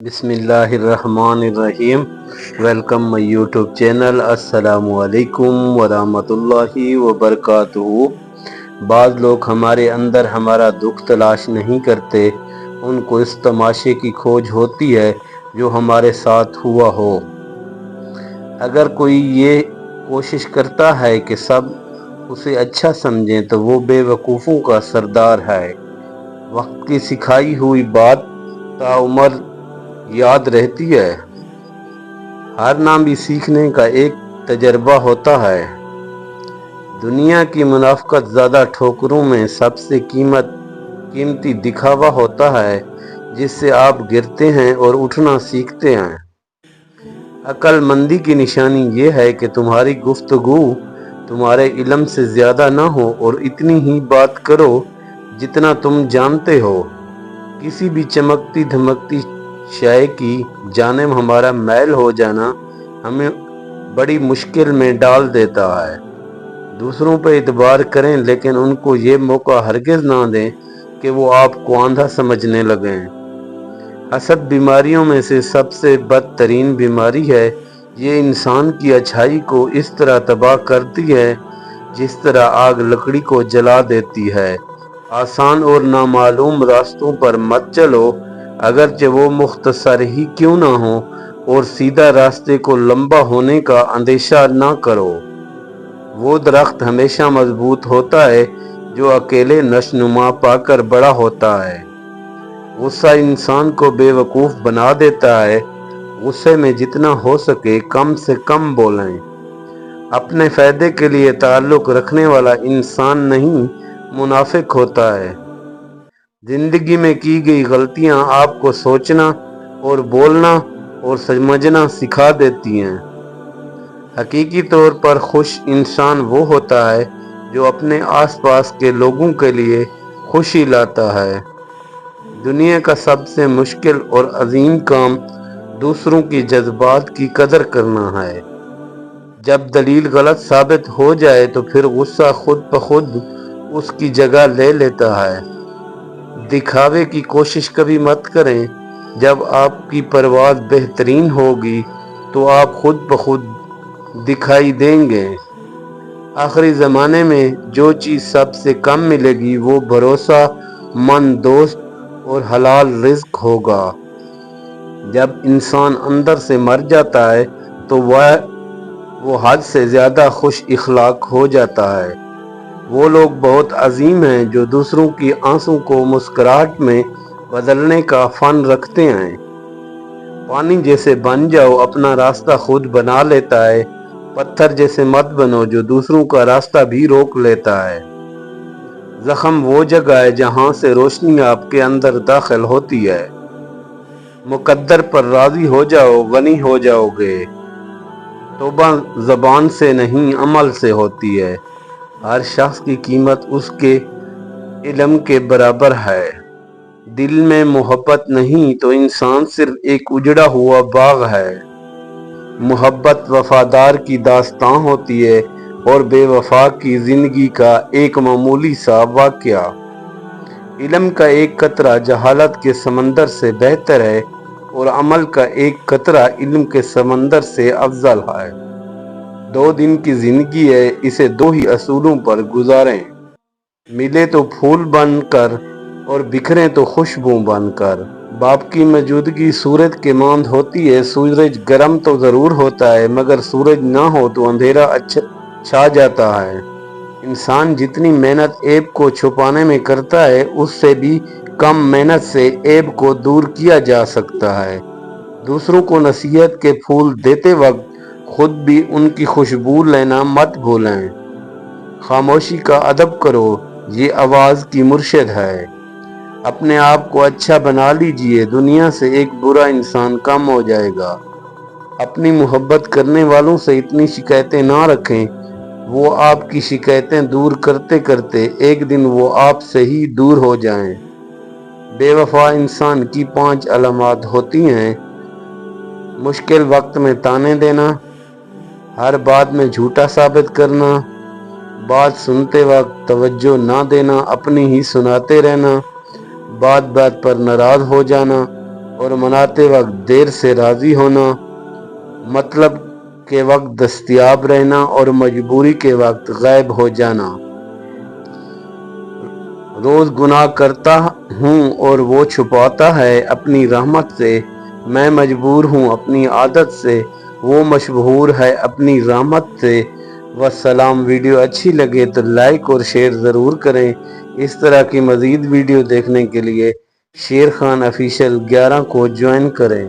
بسم اللہ الرحمن الرحیم۔ ویلکم مائی یوٹیوب چینل۔ السلام علیکم ورحمۃ اللہ وبرکاتہ۔ بعض لوگ ہمارے اندر ہمارا دکھ تلاش نہیں کرتے، ان کو اس تماشے کی کھوج ہوتی ہے جو ہمارے ساتھ ہوا ہو۔ اگر کوئی یہ کوشش کرتا ہے کہ سب اسے اچھا سمجھیں تو وہ بے وقوفوں کا سردار ہے۔ وقت کی سکھائی ہوئی بات تاعمر یاد رہتی ہے۔ ہارنا بھی سیکھنے کا ایک تجربہ ہوتا ہے۔ دنیا کی منافقت زدہ ٹھوکروں میں سب سے قیمتی دکھاوا ہوتا ہے جس سے آپ گرتے ہیں اور اٹھنا سیکھتے ہیں۔ عقل مندی کی نشانی یہ ہے کہ تمہاری گفتگو تمہارے علم سے زیادہ نہ ہو اور اتنی ہی بات کرو جتنا تم جانتے ہو۔ کسی بھی چمکتی دھمکتی شے کی جانب ہمارا میل ہو جانا ہمیں بڑی مشکل میں ڈال دیتا ہے۔ دوسروں پہ اعتبار کریں لیکن ان کو یہ موقع ہرگز نہ دیں کہ وہ آپ کو آندھا سمجھنے لگیں۔ حسد بیماریوں میں سے سب سے بدترین بیماری ہے۔ یہ انسان کی اچھائی کو اس طرح تباہ کرتی ہے جس طرح آگ لکڑی کو جلا دیتی ہے۔ آسان اور نامعلوم راستوں پر مت چلو، اگرچہ وہ مختصر ہی کیوں نہ ہو، اور سیدھا راستے کو لمبا ہونے کا اندیشہ نہ کرو۔ وہ درخت ہمیشہ مضبوط ہوتا ہے جو اکیلے نشوونما پا کر بڑا ہوتا ہے۔ غصہ انسان کو بے وقوف بنا دیتا ہے۔ غصے میں جتنا ہو سکے کم سے کم بولیں۔ اپنے فائدے کے لیے تعلق رکھنے والا انسان نہیں، منافق ہوتا ہے۔ زندگی میں کی گئی غلطیاں آپ کو سوچنا اور بولنا اور سمجھنا سکھا دیتی ہیں۔ حقیقی طور پر خوش انسان وہ ہوتا ہے جو اپنے آس پاس کے لوگوں کے لیے خوشی لاتا ہے۔ دنیا کا سب سے مشکل اور عظیم کام دوسروں کی جذبات کی قدر کرنا ہے۔ جب دلیل غلط ثابت ہو جائے تو پھر غصہ خود بخود اس کی جگہ لے لیتا ہے۔ دکھاوے کی کوشش کبھی مت کریں۔ جب آپ کی پرواز بہترین ہوگی تو آپ خود بخود دکھائی دیں گے۔ آخری زمانے میں جو چیز سب سے کم ملے گی وہ بھروسہ مند دوست اور حلال رزق ہوگا۔ جب انسان اندر سے مر جاتا ہے تو وہ حد سے زیادہ خوش اخلاق ہو جاتا ہے۔ وہ لوگ بہت عظیم ہیں جو دوسروں کی آنسوں کو مسکراہٹ میں بدلنے کا فن رکھتے ہیں۔ پانی جیسے بن جاؤ، اپنا راستہ خود بنا لیتا ہے۔ پتھر جیسے مت بنو جو دوسروں کا راستہ بھی روک لیتا ہے۔ زخم وہ جگہ ہے جہاں سے روشنی آپ کے اندر داخل ہوتی ہے۔ مقدر پر راضی ہو جاؤ، غنی ہو جاؤ گے۔ توبہ زبان سے نہیں عمل سے ہوتی ہے۔ ہر شخص کی قیمت اس کے علم کے برابر ہے۔ دل میں محبت نہیں تو انسان صرف ایک اجڑا ہوا باغ ہے۔ محبت وفادار کی داستاں ہوتی ہے اور بے وفا کی زندگی کا ایک معمولی سا واقعہ۔ علم کا ایک قطرہ جہالت کے سمندر سے بہتر ہے اور عمل کا ایک قطرہ علم کے سمندر سے افضل ہے۔ 2 دن کی زندگی ہے، اسے 2 ہی اصولوں پر گزاریں۔ ملے تو پھول بن کر اور بکھریں تو خوشبو بن کر۔ باپ کی موجودگی سورج کے مانند ہوتی ہے۔ سورج گرم تو ضرور ہوتا ہے مگر سورج نہ ہو تو اندھیرا چھا جاتا ہے۔ انسان جتنی محنت عیب کو چھپانے میں کرتا ہے اس سے بھی کم محنت سے عیب کو دور کیا جا سکتا ہے۔ دوسروں کو نصیحت کے پھول دیتے وقت خود بھی ان کی خوشبو لینا مت بھولیں۔ خاموشی کا ادب کرو، یہ آواز کی مرشد ہے۔ اپنے آپ کو اچھا بنا لیجئے، دنیا سے ایک برا انسان کم ہو جائے گا۔ اپنی محبت کرنے والوں سے اتنی شکایتیں نہ رکھیں، وہ آپ کی شکایتیں دور کرتے کرتے ایک دن وہ آپ سے ہی دور ہو جائیں۔ بے وفا انسان کی 5 علامات ہوتی ہیں۔ مشکل وقت میں طعنے دینا، ہر بات میں جھوٹا ثابت کرنا، بات سنتے وقت توجہ نہ دینا، اپنی ہی سناتے رہنا، بات بات پر ناراض ہو جانا اور مناتے وقت دیر سے راضی ہونا، مطلب کے وقت دستیاب رہنا اور مجبوری کے وقت غائب ہو جانا۔ روز گناہ کرتا ہوں اور وہ چھپاتا ہے اپنی رحمت سے، میں مجبور ہوں اپنی عادت سے، وہ مشہور ہے اپنی رحمت سے۔ والسلام۔ ویڈیو اچھی لگے تو لائک اور شیئر ضرور کریں۔ اس طرح کی مزید ویڈیو دیکھنے کے لیے شیر خان آفیشیل 11 کو جوائن کریں۔